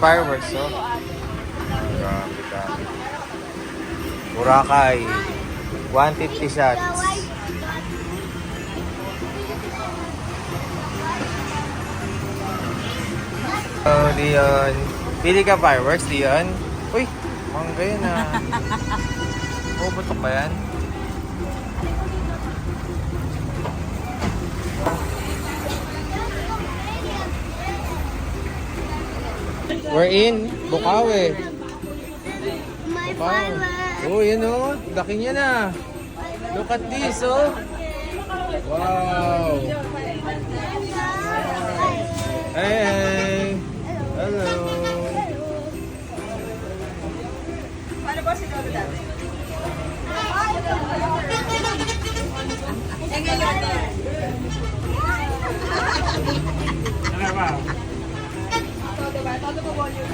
fireworks, oh. Grabe, grabe. Boracay. 150 shots. Oh, Dion. Pili ka fireworks, Dion? Uy, mangga yun ah. Puputok ba yan? We're in Bukawi. My Wow. fireworks. Oh, yun oh. Laki niya na. Look at this, oh. Wow. Hey. Hello. Paano ba si Lolo dati?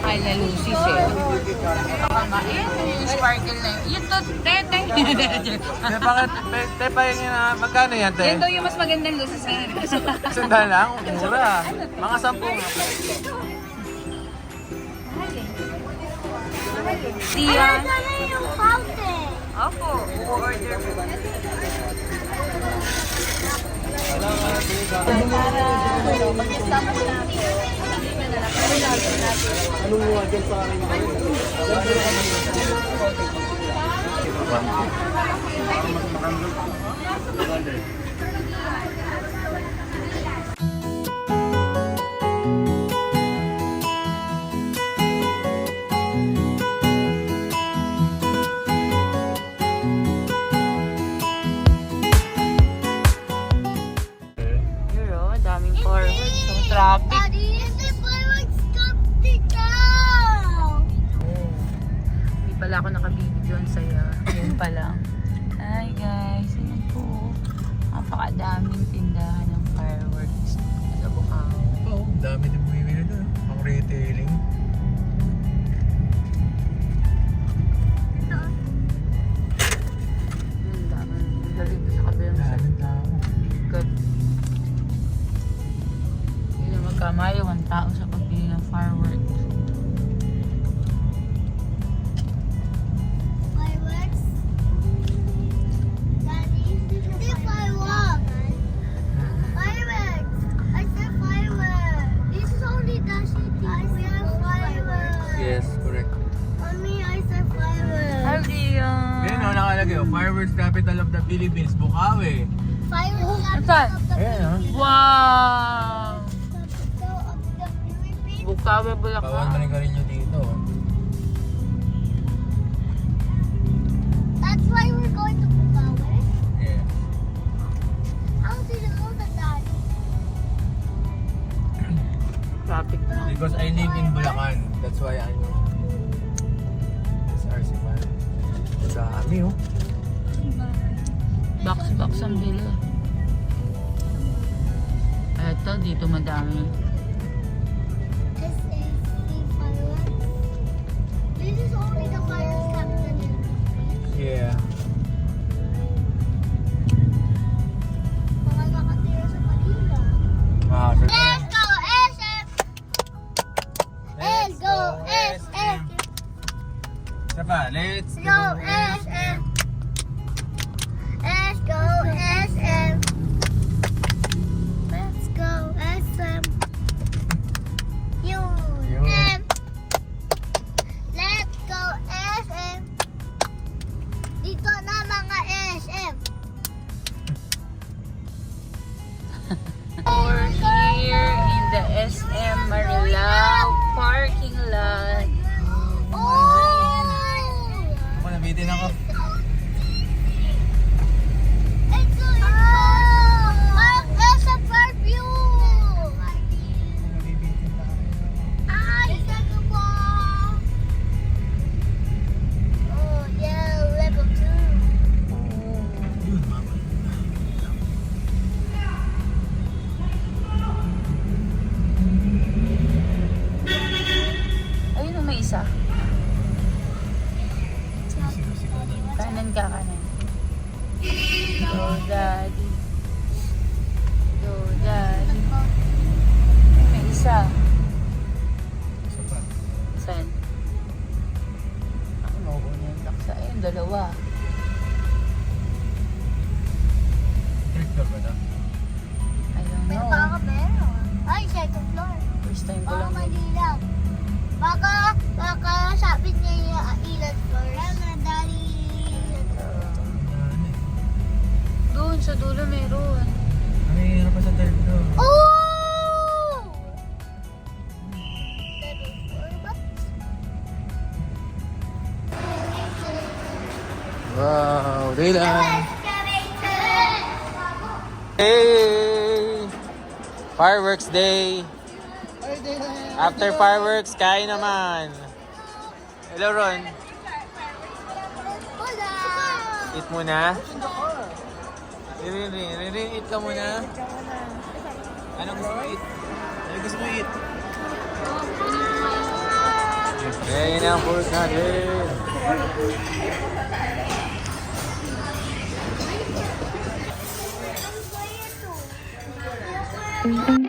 Ay, na Lucy siya. Nakamain. Yung sparkle na yun. Yung to, tete. Te, bakit? Te, pahingin na. Magkano yan, te? Yan daw yung mas magandang Lucy sa akin. Sandal lang? Mura. Mga 10. Diyan. Dala yung fountain. Opo. Order ko. Here, oh, daming fireworks. Yung traffic. Daddy, is the fireworks coming down? Hindi pala ako nakabibidyo ang saya. Yun pa lang. Hi guys, yun po. Napakadaming tindahan ng fireworks sa Bukawi. Oh, dami din bumibili doon. Ang retailing. Ang daming galing sa kabilang sa Daming tao. good. Hindi na magkamayo ang tao sa pagbili ng fireworks. Fireworks? Daddy, the fireworks. Fireworks. I said fireworks. This is only the city. I said fireworks. Yes, correct. Mommy, I said fireworks. Hi, Dion! Ayan o, nakalagay o. Fireworks capital of the Philippines, Bukawi. Fireworks Saan? capital of the Ayan, oh. Philippines. Wow! Capital of the Philippines. Bukawi, Kawan Bulacan. manigarin nyo dito. That's why we're going to Bukawi. Yeah. How did you know that, Daddy? Traffic na. Because I live in Bulacan. That's why I know. It's RC man. Dami oh. Box ang bili. Eto, dito madami. This is the fireworks. This is only the fireworks capital in the Philippines. Yeah. Mga nakatira sa Manila. Ah, so Let's go, SM! Let's go, SM! Isa pa, let's Go, SM! Let's go, SM! Let's go, SM! Yun. UM! Let's go, SM! Dito na mga SM! We're here in the SM Marilao parking lot. Oh! Ako, nabitin ako. It's so Parang SM perfume! Nabibitin na kami. Ay, sabi mo! Oh, yeah, level 2. Yun, mama. Ayun o, may isa. Sigaw-sigaw na. Kanan ka, kanan. Go, daddy. Go, daddy. May isa. Isa pa. Dalawa. Third floor ba ito? I don't Pero know. baka meron. Ay, second floor. First time ko Baka lang. mali lang. Baka sabi niya yung ilan floors. Kaya daddy. Doon sa dulo meron. Ay, ano pa sa third floor? Oh! Second floor ba? Wow, Dylan! Excavator! Hey! Fireworks day! After fireworks, kain naman! Hello, Ron. Hola! Eat muna. Riri, eat ka muna. Ano gusto mo eat? Ano gusto mo eat? Okay, yun ang food natin. I'm going to.